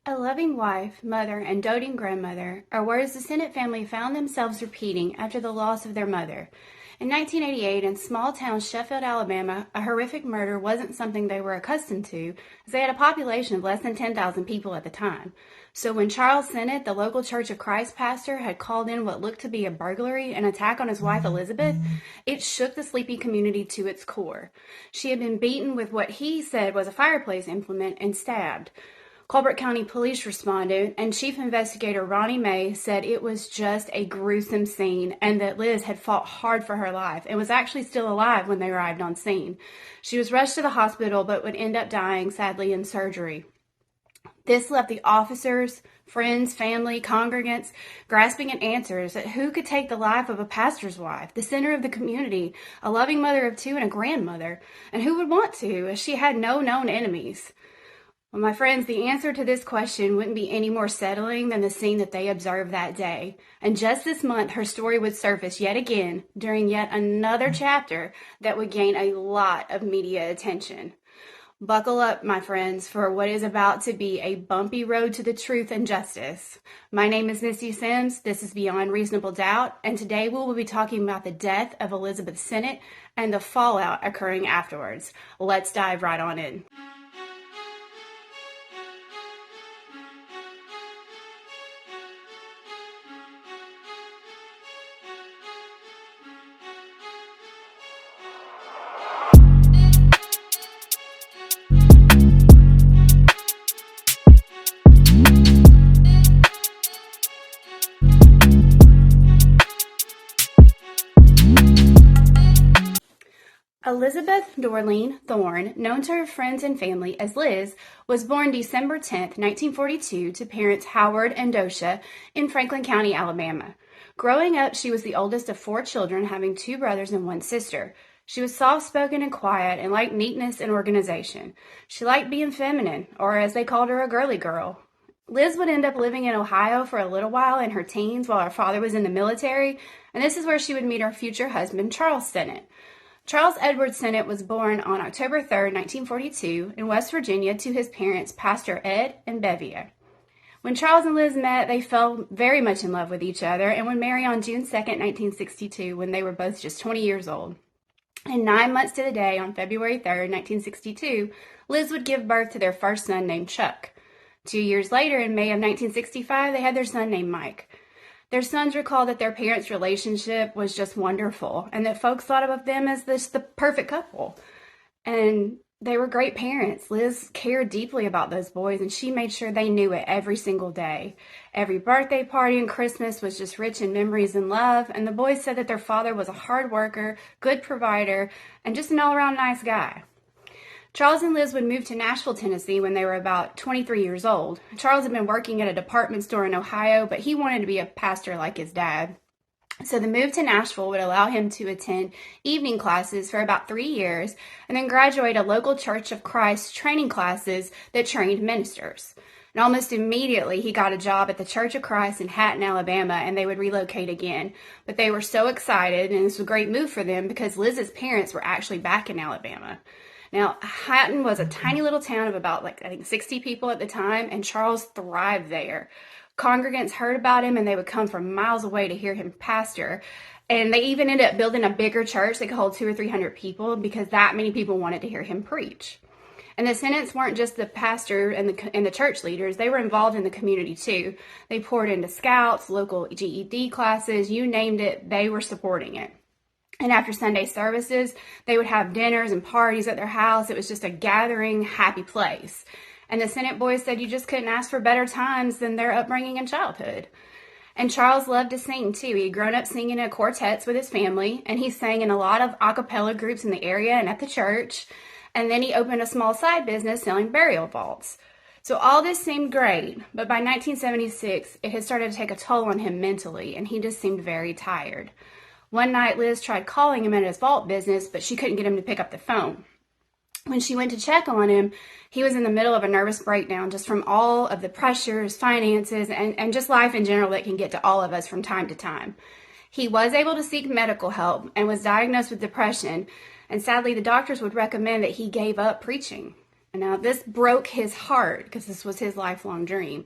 A loving wife, mother, and doting grandmother are words the Sennett family found themselves repeating after the loss of their mother. In 1988, in small town Sheffield, Alabama, a horrific murder wasn't something they were accustomed to, as they had a population of less than 10,000 people at the time. So when Charles Sennett, the local Church of Christ pastor, had called in what looked to be a burglary and attack on his wife Elizabeth, it shook the sleepy community to its core. She had been beaten with what he said was a fireplace implement and stabbed. Colbert County Police responded, and Chief Investigator Ronnie May said it was just a gruesome scene and that Liz had fought hard for her life and was actually still alive when they arrived on scene. She was rushed to the hospital but would end up dying, sadly, in surgery. This left the officers, friends, family, congregants grasping at answers at who could take the life of a pastor's wife, the center of the community, a loving mother of two and a grandmother, and who would want to, as she had no known enemies. Well, my friends, the answer to this question wouldn't be any more settling than the scene that they observed that day. And just this month, her story would surface yet again during yet another chapter that would gain a lot of media attention. Buckle up, my friends, for what is about to be a bumpy road to the truth and justice. My name is Misty Sims. This is Beyond Reasonable Doubt, and today we will be talking about the death of Elizabeth Sennett and the fallout occurring afterwards. Let's dive right on in. Elizabeth Dorleen Thorne, known to her friends and family as Liz, was born December 10, 1942, to parents Howard and Dosha in Franklin County, Alabama. Growing up, she was the oldest of four children, having two brothers and one sister. She was soft-spoken and quiet and liked neatness and organization. She liked being feminine, or as they called her, a girly girl. Liz would end up living in Ohio for a little while in her teens while her father was in the military, and this is where she would meet her future husband, Charles Sennett. Charles Edward Sennett was born on October 3, 1942, in West Virginia to his parents, Pastor Ed and Bevia. When Charles and Liz met, they fell very much in love with each other and would marry on June 2, 1962, when they were both just 20 years old. And 9 months to the day, on February 3, 1962, Liz would give birth to their first son named Chuck. 2 years later, in May of 1965, they had their son named Mike. Their sons recalled that their parents' relationship was just wonderful and that folks thought of them as the perfect couple. And they were great parents. Liz cared deeply about those boys, and she made sure they knew it every single day. Every birthday party and Christmas was just rich in memories and love, and the boys said that their father was a hard worker, good provider, and just an all-around nice guy. Charles and Liz would move to Nashville, Tennessee when they were about 23 years old. Charles had been working at a department store in Ohio, but he wanted to be a pastor like his dad. So the move to Nashville would allow him to attend evening classes for about 3 years and then graduate a local Church of Christ training classes that trained ministers. And almost immediately, he got a job at the Church of Christ in Hatton, Alabama, and they would relocate again. But they were so excited, and this was a great move for them because Liz's parents were actually back in Alabama. Now, Hatton was a tiny little town of about, 60 people at the time, and Charles thrived there. Congregants heard about him, and they would come from miles away to hear him pastor. And they even ended up building a bigger church that could hold 200 or 300 people because that many people wanted to hear him preach. And the Sennetts weren't just the pastor and the church leaders. They were involved in the community, too. They poured into scouts, local GED classes, you named it, they were supporting it. And after Sunday services, they would have dinners and parties at their house. It was just a gathering, happy place. And the Sennett boys said you just couldn't ask for better times than their upbringing and childhood. And Charles loved to sing, too. He'd grown up singing in quartets with his family, and he sang in a lot of a cappella groups in the area and at the church. And then he opened a small side business selling burial vaults. So all this seemed great, but by 1976, it had started to take a toll on him mentally, and he just seemed very tired. One night, Liz tried calling him at his vault business, but she couldn't get him to pick up the phone. When she went to check on him, he was in the middle of a nervous breakdown just from all of the pressures, finances, and just life in general that can get to all of us from time to time. He was able to seek medical help and was diagnosed with depression, and sadly, the doctors would recommend that he gave up preaching. And now this broke his heart because this was his lifelong dream.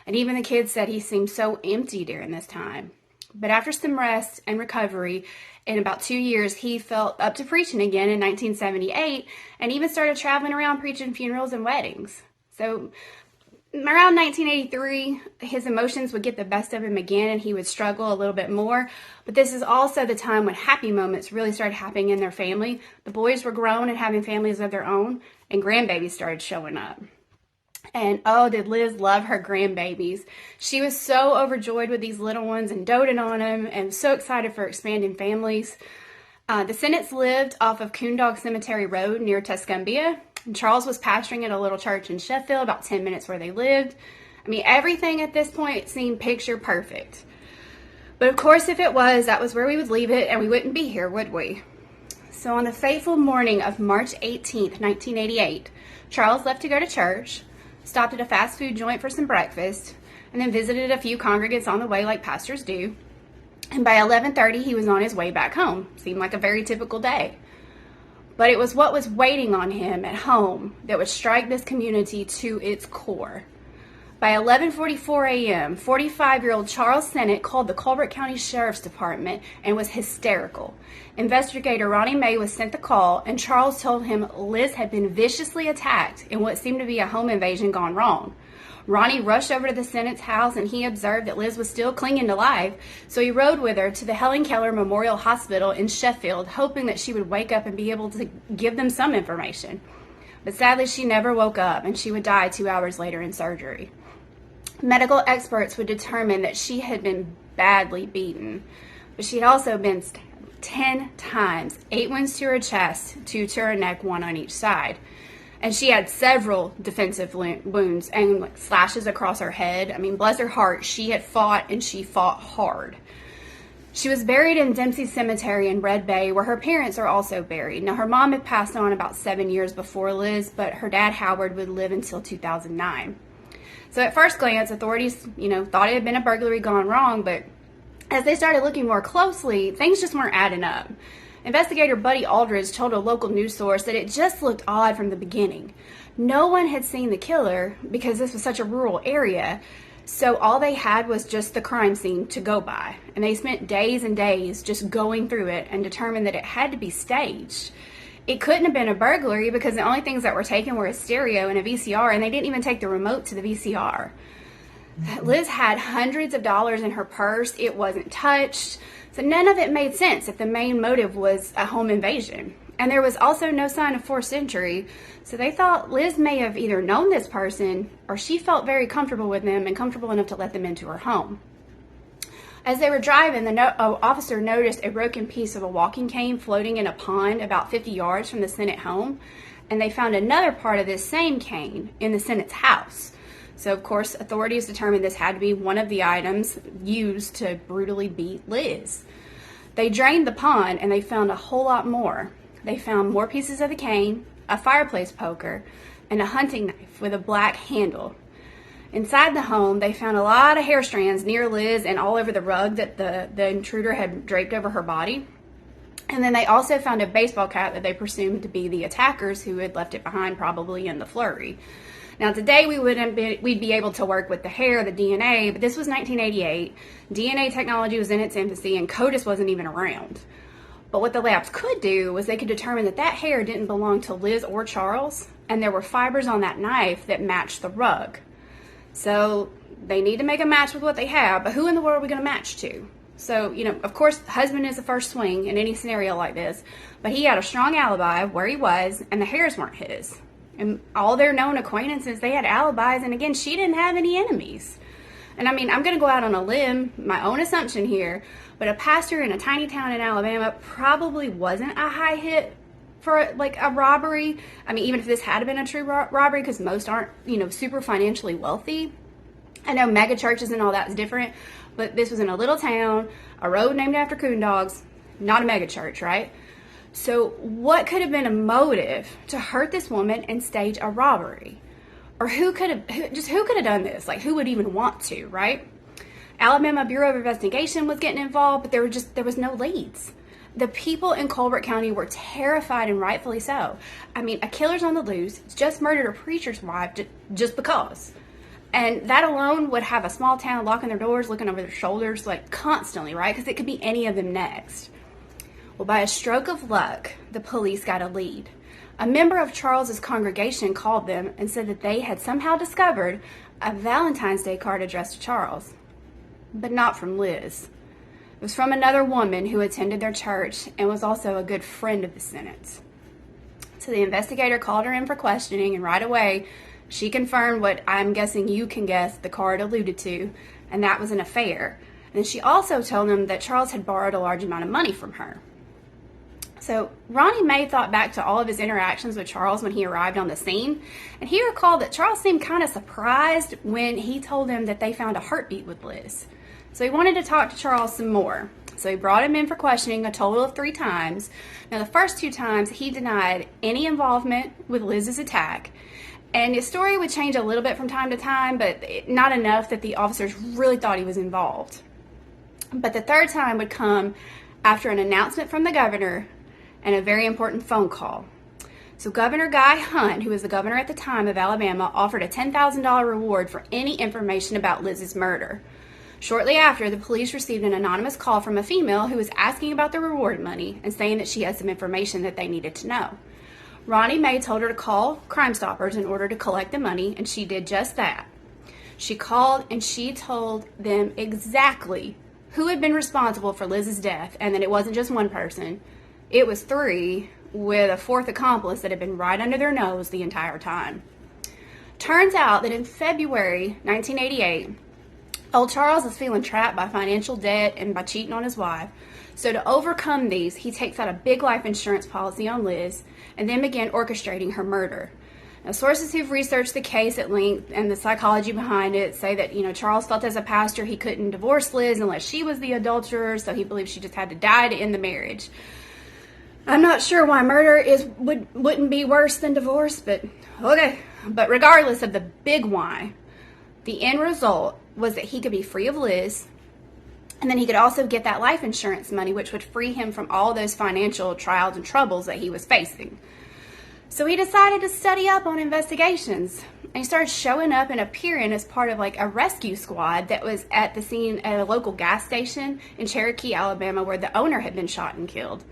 And even the kids said he seemed so empty during this time. But after some rest and recovery, in about 2 years, he felt up to preaching again in 1978 and even started traveling around preaching funerals and weddings. So around 1983, his emotions would get the best of him again and he would struggle a little bit more. But this is also the time when happy moments really started happening in their family. The boys were grown and having families of their own, and grandbabies started showing up. And oh, did Liz love her grandbabies. She was so overjoyed with these little ones and doted on them and so excited for expanding families. The Sennetts lived off of Coondog Cemetery Road near Tuscumbia. And Charles was pastoring at a little church in Sheffield, about 10 minutes where they lived. I mean, everything at this point seemed picture perfect. But of course, if it was, that was where we would leave it and we wouldn't be here, would we? So on the fateful morning of March 18th, 1988, Charles left to go to church, stopped at a fast food joint for some breakfast, and then visited a few congregants on the way like pastors do. And by 11:30, he was on his way back home. Seemed like a very typical day. But it was what was waiting on him at home that would strike this community to its core. By 11:44 a.m., 45-year-old Charles Sennett called the Colbert County Sheriff's Department and was hysterical. Investigator Ronnie May was sent the call, and Charles told him Liz had been viciously attacked in what seemed to be a home invasion gone wrong. Ronnie rushed over to the Sennett's house, and he observed that Liz was still clinging to life, so he rode with her to the Helen Keller Memorial Hospital in Sheffield, hoping that she would wake up and be able to give them some information. But sadly, she never woke up, and she would die 2 hours later in surgery. Medical experts would determine that she had been badly beaten, but she had also been stabbed 10 times, 8 wounds to her chest, 2 to her neck, 1 on each side. And she had several defensive wounds and slashes across her head. I mean, bless her heart, she had fought and she fought hard. She was buried in Dempsey Cemetery in Red Bay, where her parents are also buried. Now, her mom had passed on about 7 years before Liz, but her dad, Howard, would live until 2009. So at first glance, authorities, thought it had been a burglary gone wrong, but as they started looking more closely, things just weren't adding up. Investigator Buddy Aldridge told a local news source that it just looked odd from the beginning. No one had seen the killer because this was such a rural area, so all they had was just the crime scene to go by. And they spent days and days just going through it and determined that it had to be staged. It couldn't have been a burglary because the only things that were taken were a stereo and a VCR, and they didn't even take the remote to the VCR. Liz had hundreds of dollars in her purse. It wasn't touched. So none of it made sense if the main motive was a home invasion. And there was also no sign of forced entry. So they thought Liz may have either known this person or she felt very comfortable with them and comfortable enough to let them into her home. As they were driving, the officer noticed a broken piece of a walking cane floating in a pond about 50 yards from the Sennett home. And they found another part of this same cane in the Sennett's house. So, of course, authorities determined this had to be one of the items used to brutally beat Liz. They drained the pond and they found a whole lot more. They found more pieces of the cane, a fireplace poker, and a hunting knife with a black handle. Inside the home, they found a lot of hair strands near Liz and all over the rug that the intruder had draped over her body. And then they also found a baseball cap that they presumed to be the attackers who had left it behind, probably in the flurry. Now, today we'd be able to work with the hair, the DNA, but this was 1988. DNA technology was in its infancy, and CODIS wasn't even around. But what the labs could do was they could determine that that hair didn't belong to Liz or Charles, and there were fibers on that knife that matched the rug. So they need to make a match with what they have, but who in the world are we going to match to? So, of course, husband is the first swing in any scenario like this, but he had a strong alibi of where he was, and the hairs weren't his. And all their known acquaintances, they had alibis. And again, she didn't have any enemies. And I mean, I'm going to go out on a limb, my own assumption here, but a pastor in a tiny town in Alabama probably wasn't a high hit for like a robbery. I mean, even if this had been a true robbery, because most aren't, super financially wealthy. I know mega churches and all that's different, but this was in a little town, a road named after coon dogs, not a mega church, right? So what could have been a motive to hurt this woman and stage a robbery? Or who could have done this? Like, who would even want to, right? Alabama Bureau of Investigation was getting involved, but there was no leads. The people in Colbert County were terrified, and rightfully so. I mean, a killer's on the loose, just murdered a preacher's wife just because. And that alone would have a small town locking their doors, looking over their shoulders, like constantly, right? Because it could be any of them next. Well, by a stroke of luck, the police got a lead. A member of Charles's congregation called them and said that they had somehow discovered a Valentine's Day card addressed to Charles, but not from Liz. It was from another woman who attended their church and was also a good friend of the Sennett's. So the investigator called her in for questioning, and right away, she confirmed what I'm guessing you can guess the card alluded to, and that was an affair. And she also told them that Charles had borrowed a large amount of money from her. So Ronnie Mae thought back to all of his interactions with Charles when he arrived on the scene, and he recalled that Charles seemed kind of surprised when he told him that they found a heartbeat with Liz. So he wanted to talk to Charles some more. So he brought him in for questioning a total of 3 times. Now, the first 2 times, he denied any involvement with Liz's attack. And his story would change a little bit from time to time, but not enough that the officers really thought he was involved. But the 3rd time would come after an announcement from the governor and a very important phone call. So Governor Guy Hunt, who was the governor at the time of Alabama, offered a $10,000 reward for any information about Liz's murder. Shortly after, the police received an anonymous call from a female who was asking about the reward money and saying that she had some information that they needed to know. Ronnie Mae told her to call Crime Stoppers in order to collect the money, and she did just that. She called and she told them exactly who had been responsible for Liz's death, and that it wasn't just one person. It was 3, with a 4th accomplice that had been right under their nose the entire time. Turns out that in February 1988, old Charles is feeling trapped by financial debt and by cheating on his wife. So to overcome these, he takes out a big life insurance policy on Liz and then began orchestrating her murder. Now, sources who've researched the case at length and the psychology behind it say that, Charles felt as a pastor he couldn't divorce Liz unless she was the adulterer, so he believed she just had to die to end the marriage. I'm not sure why murder wouldn't be worse than divorce, but okay. But regardless of the big why, the end result was that he could be free of Liz, and then he could also get that life insurance money, which would free him from all those financial trials and troubles that he was facing. So he decided to study up on investigations, and he started showing up and appearing as part of a rescue squad that was at the scene at a local gas station in Cherokee, Alabama, where the owner had been shot and killed.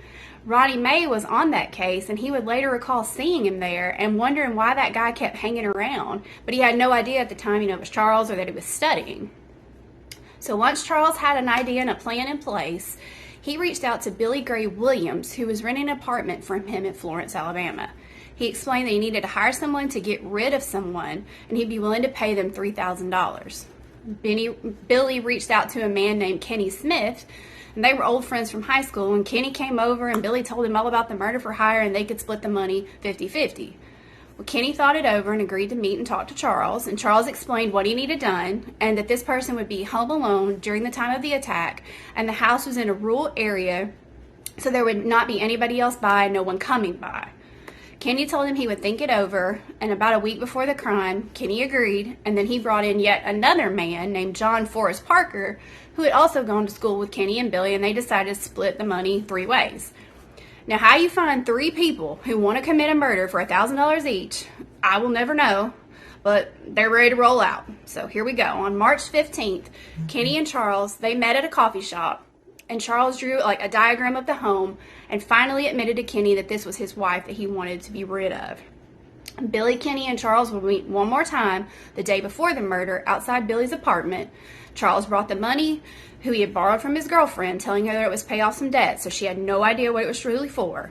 Ronnie Mae was on that case, and he would later recall seeing him there and wondering why that guy kept hanging around, but he had no idea at the time, it was Charles or that he was studying. So once Charles had an idea and a plan in place, he reached out to Billy Gray Williams, who was renting an apartment from him in Florence, Alabama. He explained that he needed to hire someone to get rid of someone, and he'd be willing to pay them $3,000. Billy reached out to a man named Kenny Smith, and they were old friends from high school. And Kenny came over, and Billy told him all about the murder for hire, and they could split the money 50-50. Well, Kenny thought it over and agreed to meet and talk to Charles, and Charles explained what he needed done, and that this person would be home alone during the time of the attack, and the house was in a rural area, so there would not be anybody else by, no one coming by. Kenny told him he would think it over, and about a week before the crime, Kenny agreed, and then he brought in yet another man named John Forrest Parker, who had also gone to school with Kenny and Billy, and they decided to split the money 3 ways. Now, how you find 3 people who want to commit a murder for $1,000 each, I will never know, but they're ready to roll out. So here we go. On March 15th, Kenny and Charles, they met at a coffee shop, and Charles drew a diagram of the home and finally admitted to Kenny that this was his wife that he wanted to be rid of. Billy, Kenny, and Charles would meet one more time the day before the murder outside Billy's apartment. Charles brought the money who he had borrowed from his girlfriend, telling her that it was pay off some debt, so she had no idea what it was truly for.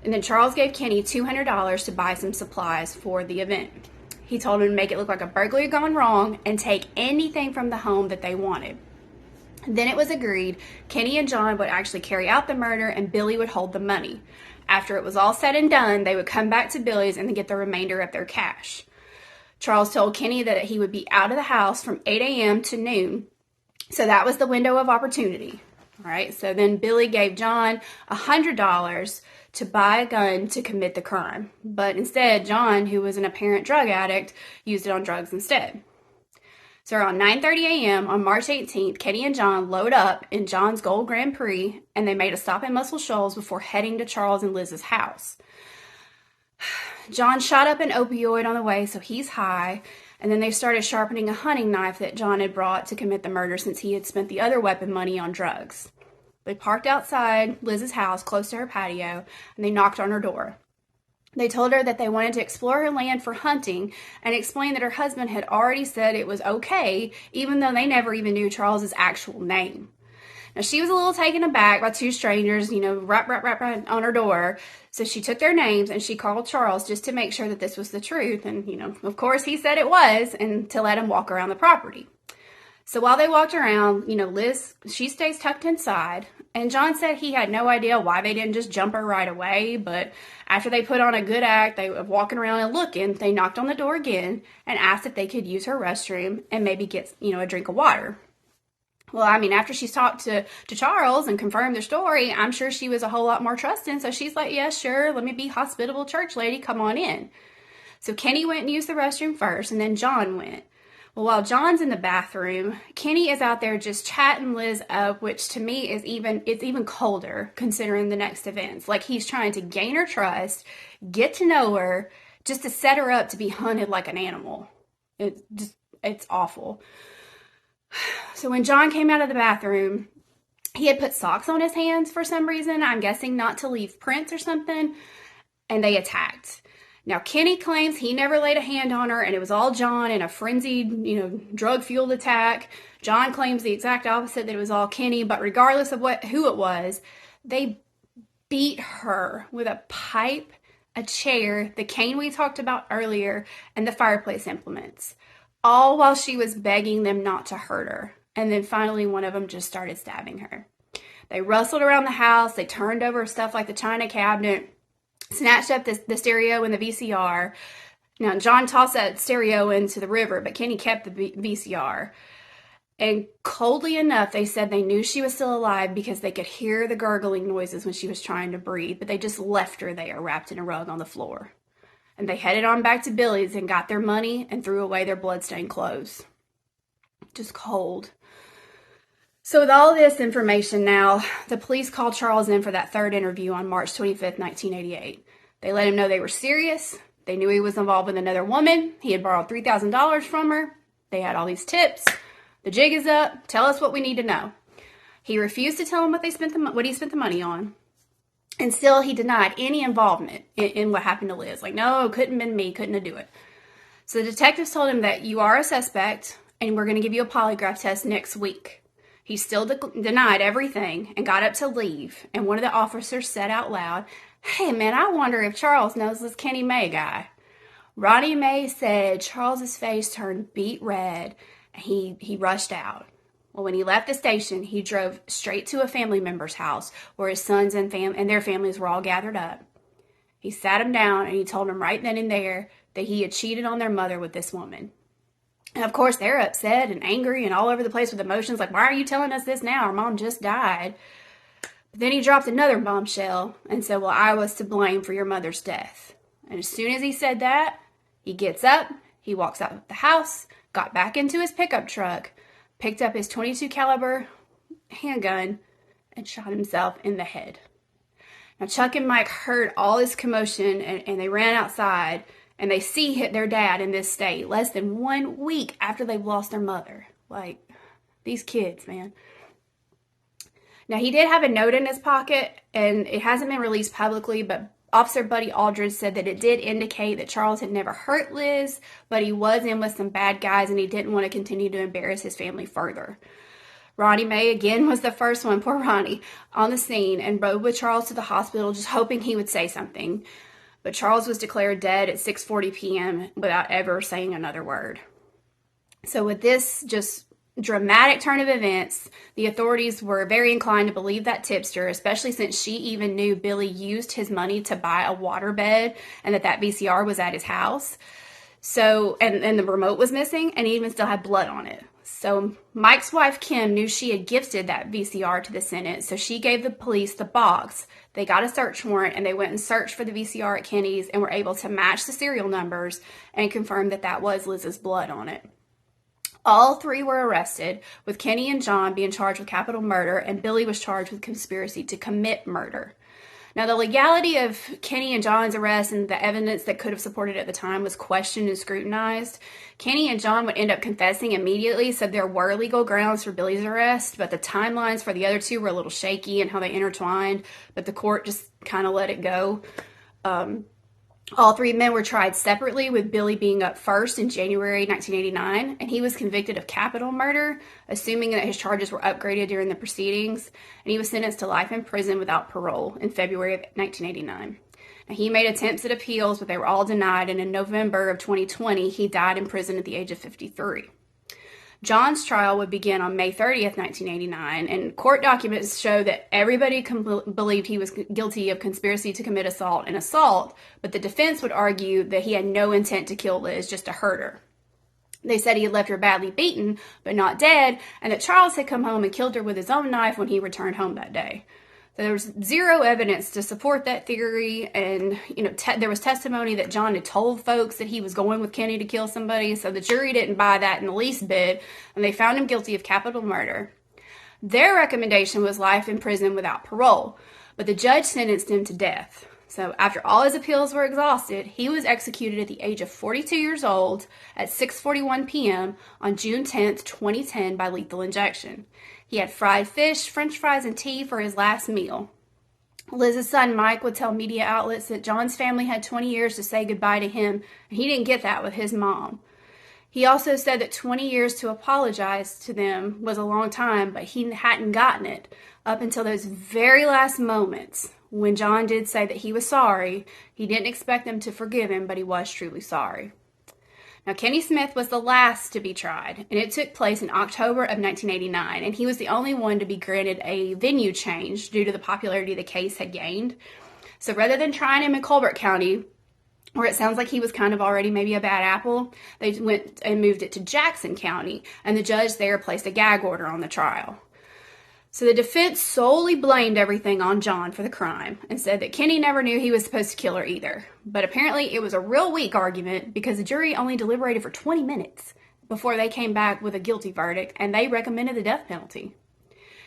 And then Charles gave Kenny $200 to buy some supplies for the event. He told him to make it look like a burglary gone wrong and take anything from the home that they wanted. Then it was agreed Kenny and John would actually carry out the murder, and Billy would hold the money. After it was all said and done, they would come back to Billy's and then get the remainder of their cash. Charles told Kenny that he would be out of the house from 8 a.m. to noon, so that was the window of opportunity. All right, so then Billy gave John $100 to buy a gun to commit the crime, but instead John, who was an apparent drug addict, used it on drugs instead. So around 9:30 a.m. on March 18th, Kenny and John load up in John's gold Grand Prix, and they made a stop in Muscle Shoals before heading to Charles and Liz's house. John shot up an opioid on the way, so he's high, and then they started sharpening a hunting knife that John had brought to commit the murder since he had spent the other weapon money on drugs. They parked outside Liz's house close to her patio, and they knocked on her door. They told her that they wanted to explore her land for hunting and explained that her husband had already said it was okay, even though they never even knew Charles's actual name. Now, she was a little taken aback by two strangers, rap on her door. So she took their names and she called Charles just to make sure that this was the truth. And, of course he said it was, and to let him walk around the property. So while they walked around, Liz, she stays tucked inside. And John said he had no idea why they didn't just jump her right away. But after they put on a good act, they were walking around and looking, they knocked on the door again and asked if they could use her restroom and maybe get, a drink of water. Well, after she's talked to Charles and confirmed their story, I'm sure she was a whole lot more trusting. So she's like, yeah, sure, let me be hospitable church lady, come on in. So Kenny went and used the restroom first, and then John went. Well, while John's in the bathroom, Kenny is out there just chatting Liz up, which to me is even colder considering the next events. Like, he's trying to gain her trust, get to know her, just to set her up to be hunted like an animal. It's awful. So when John came out of the bathroom, he had put socks on his hands for some reason. I'm guessing not to leave prints or something. And they attacked. Now, Kenny claims he never laid a hand on her, and it was all John in a frenzied, drug-fueled attack. John claims the exact opposite, that it was all Kenny, but regardless of who it was, they beat her with a pipe, a chair, the cane we talked about earlier, and the fireplace implements, all while she was begging them not to hurt her. And then finally, one of them just started stabbing her. They rustled around the house. They turned over stuff like the china cabinet, snatched up the stereo and the VCR. Now, John tossed that stereo into the river, but Kenny kept the VCR. And coldly enough, they said they knew she was still alive because they could hear the gurgling noises when she was trying to breathe, but they just left her there, wrapped in a rug on the floor. And they headed on back to Billy's and got their money and threw away their bloodstained clothes. Just cold. So with all this information now, the police called Charles in for that third interview on March 25th, 1988. They let him know they were serious. They knew he was involved with another woman. He had borrowed $3,000 from her. They had all these tips. The jig is up. Tell us what we need to know. He refused to tell them what he spent the money on. And still, he denied any involvement in what happened to Liz. Like, no, couldn't have been me. Couldn't have do it. So the detectives told him that you are a suspect, and we're going to give you a polygraph test next week. He still denied everything and got up to leave. And one of the officers said out loud, "Hey, man, I wonder if Charles knows this Kenny May guy." Ronnie May said Charles's face turned beet red. And he rushed out. Well, when he left the station, he drove straight to a family member's house where his sons and their families were all gathered up. He sat him down and he told them right then and there that he had cheated on their mother with this woman. And of course, they're upset and angry and all over the place with emotions like, why are you telling us this now? Our mom just died. But then he dropped another bombshell and said, well, I was to blame for your mother's death. And as soon as he said that, he gets up, he walks out of the house, got back into his pickup truck, picked up his .22 caliber handgun, and shot himself in the head. Now, Chuck and Mike heard all this commotion, and they ran outside, and they see their dad in this state less than 1 week after they've lost their mother. Like, these kids, man. Now, he did have a note in his pocket, and it hasn't been released publicly, but Officer Buddy Aldridge said that it did indicate that Charles had never hurt Liz, but he was in with some bad guys, and he didn't want to continue to embarrass his family further. Ronnie May, again, was the first one, poor Ronnie, on the scene and rode with Charles to the hospital, just hoping he would say something. But Charles was declared dead at 6:40 p.m. without ever saying another word. So with this just dramatic turn of events, the authorities were very inclined to believe that tipster, especially since she even knew Billy used his money to buy a waterbed and that VCR was at his house. So, and the remote was missing, and he even still had blood on it. So Mike's wife, Kim, knew she had gifted that VCR to the Sennett, so she gave the police the box. They got a search warrant, and they went and searched for the VCR at Kenny's and were able to match the serial numbers and confirm that that was Liz's blood on it. All three were arrested, with Kenny and John being charged with capital murder, and Billy was charged with conspiracy to commit murder. Now, the legality of Kenny and John's arrest and the evidence that could have supported it at the time was questioned and scrutinized. Kenny and John would end up confessing immediately, so there were legal grounds for Billy's arrest, but the timelines for the other two were a little shaky and how they intertwined, but the court just kind of let it go. All three men were tried separately, with Billy being up first in January 1989, and he was convicted of capital murder, assuming that his charges were upgraded during the proceedings, and he was sentenced to life in prison without parole in February of 1989. Now, he made attempts at appeals, but they were all denied, and in November of 2020, he died in prison at the age of 53. John's trial would begin on May 30th, 1989, and court documents show that everybody believed he was guilty of conspiracy to commit assault and assault, but the defense would argue that he had no intent to kill Liz, just to hurt her. They said he had left her badly beaten, but not dead, and that Charles had come home and killed her with his own knife when he returned home that day. So there was zero evidence to support that theory, and there was testimony that John had told folks that he was going with Kenny to kill somebody, so the jury didn't buy that in the least bit, and they found him guilty of capital murder. Their recommendation was life in prison without parole, but the judge sentenced him to death. So after all his appeals were exhausted, he was executed at the age of 42 years old at 6:41 p.m. on June 10th, 2010 by lethal injection. He had fried fish, french fries, and tea for his last meal. Liz's son Mike would tell media outlets that John's family had 20 years to say goodbye to him, and he didn't get that with his mom. He also said that 20 years to apologize to them was a long time, but he hadn't gotten it up until those very last moments when John did say that he was sorry. He didn't expect them to forgive him, but he was truly sorry. Now, Kenny Smith was the last to be tried, and it took place in October of 1989, and he was the only one to be granted a venue change due to the popularity the case had gained. So rather than trying him in Colbert County, where it sounds like he was kind of already maybe a bad apple, they went and moved it to Jackson County, and the judge there placed a gag order on the trial. So the defense solely blamed everything on John for the crime and said that Kenny never knew he was supposed to kill her either. But apparently it was a real weak argument because the jury only deliberated for 20 minutes before they came back with a guilty verdict, and they recommended the death penalty.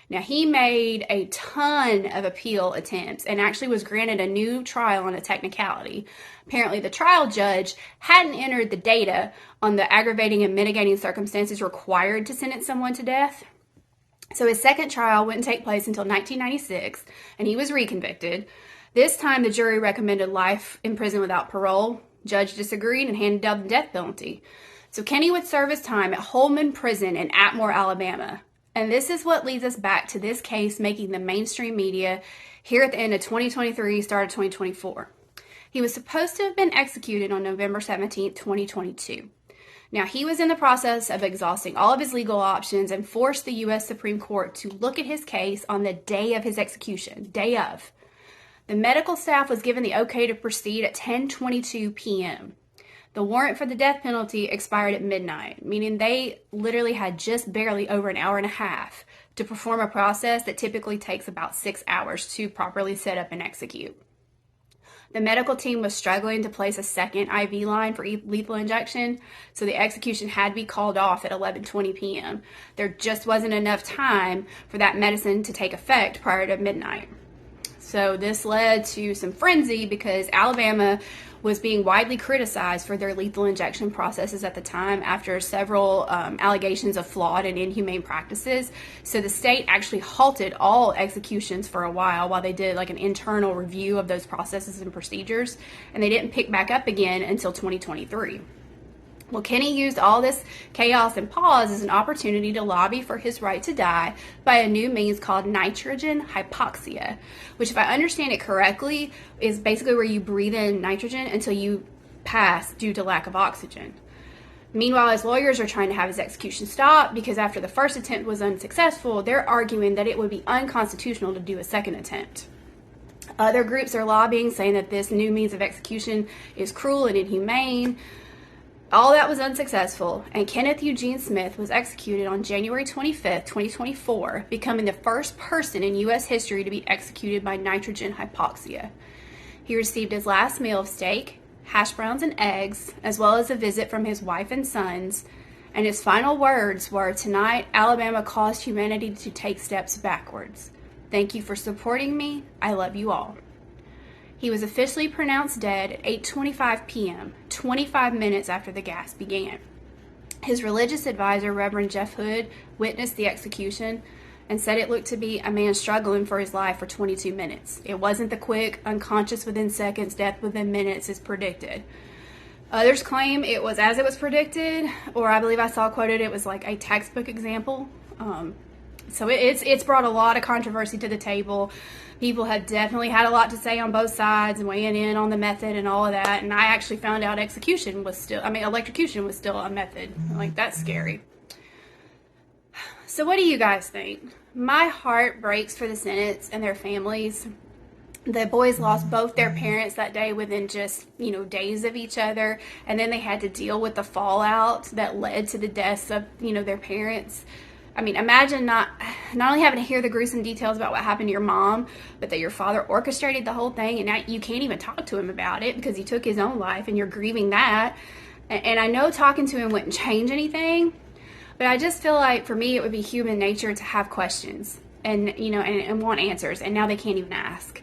Now, he made a ton of appeal attempts and actually was granted a new trial on a technicality. Apparently, the trial judge hadn't entered the data on the aggravating and mitigating circumstances required to sentence someone to death. So his second trial wouldn't take place until 1996, and he was reconvicted. This time, the jury recommended life in prison without parole. Judge disagreed and handed down the death penalty. So Kenny would serve his time at Holman Prison in Atmore, Alabama. And this is what leads us back to this case making the mainstream media here at the end of 2023, start of 2024. He was supposed to have been executed on November 17, 2022. Now, he was in the process of exhausting all of his legal options and forced the U.S. Supreme Court to look at his case on the day of his execution, day of. The medical staff was given the okay to proceed at 10:22 p.m. The warrant for the death penalty expired at midnight, meaning they literally had just barely over an hour and a half to perform a process that typically takes about 6 hours to properly set up and execute. The medical team was struggling to place a second IV line for lethal injection, so the execution had to be called off at 11:20 p.m. There just wasn't enough time for that medicine to take effect prior to midnight. So this led to some frenzy because Alabama was being widely criticized for their lethal injection processes at the time after several allegations of flawed and inhumane practices. So the state actually halted all executions for a while they did like an internal review of those processes and procedures, and they didn't pick back up again until 2023. Well, Kenny used all this chaos and pause as an opportunity to lobby for his right to die by a new means called nitrogen hypoxia, which, if I understand it correctly, is basically where you breathe in nitrogen until you pass due to lack of oxygen. Meanwhile, his lawyers are trying to have his execution stopped because after the first attempt was unsuccessful, they're arguing that it would be unconstitutional to do a second attempt. Other groups are lobbying, saying that this new means of execution is cruel and inhumane. All that was unsuccessful, and Kenneth Eugene Smith was executed on January 25th, 2024, becoming the first person in U.S. history to be executed by nitrogen hypoxia. He received his last meal of steak, hash browns, and eggs, as well as a visit from his wife and sons, And his final words were, "Tonight, Alabama caused humanity to take steps backwards. Thank you for supporting me. I love you all." He was officially pronounced dead at 8:25 p.m., 25 minutes after the gas began. His religious advisor, Reverend Jeff Hood, witnessed the execution and said it looked to be a man struggling for his life for 22 minutes. It wasn't the quick, unconscious within seconds, death within minutes as predicted. Others claim it was as it was predicted, or I believe I saw quoted it was like a textbook example. So it's brought a lot of controversy to the table. People have definitely had a lot to say on both sides and weighing in on the method and all of that. And I actually found out electrocution was still a method. Like, that's scary. So what do you guys think? My heart breaks for the Sennetts and their families. The boys lost both their parents that day within just, days of each other. And then they had to deal with the fallout that led to the deaths of, their parents. I mean, imagine not only having to hear the gruesome details about what happened to your mom, but that your father orchestrated the whole thing, and now you can't even talk to him about it because he took his own life, and you're grieving that. And I know talking to him wouldn't change anything, but I just feel like for me it would be human nature to have questions and and want answers, and now they can't even ask.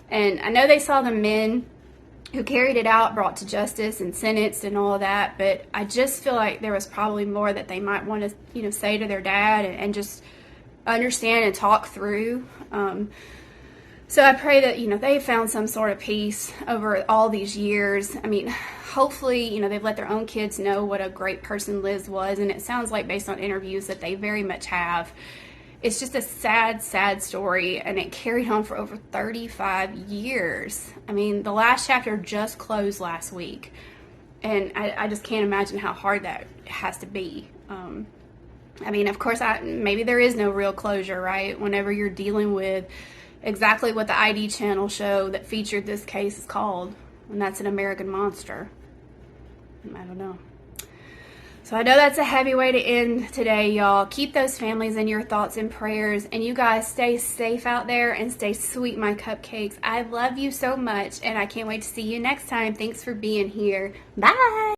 And I know they saw the men who carried it out brought to justice and sentenced and all of that, but I just feel like there was probably more that they might want to say to their dad and just understand and talk through. So I pray that they found some sort of peace over all these years. I mean, hopefully they've let their own kids know what a great person Liz was, and it sounds like based on interviews that they very much have. It's just a sad, sad story, and it carried on for over 35 years. I mean, the last chapter just closed last week, and I just can't imagine how hard that has to be. I mean, of course, maybe there is no real closure, right? Whenever you're dealing with exactly what the ID channel show that featured this case is called, and that's an American Monster. I don't know. So I know that's a heavy way to end today, y'all. Keep those families in your thoughts and prayers. And you guys stay safe out there and stay sweet, my cupcakes. I love you so much, and I can't wait to see you next time. Thanks for being here. Bye.